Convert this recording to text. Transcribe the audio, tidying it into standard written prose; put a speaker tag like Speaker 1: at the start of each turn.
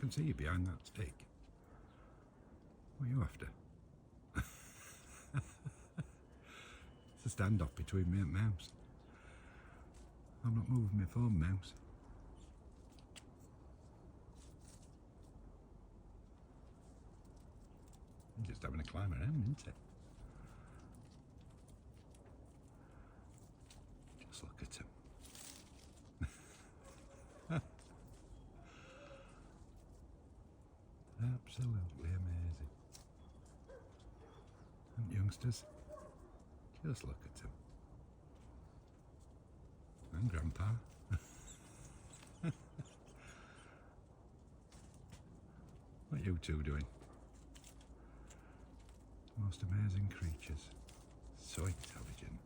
Speaker 1: can see you behind that stick. What are you after? It's a standoff between me and Mouse. I'm not moving my phone, Mouse. I'm just having a climb around, isn't it? Just look at him. Absolutely amazing. And youngsters, just look at him. And Grandpa. What are you two doing? Most amazing creatures. So intelligent.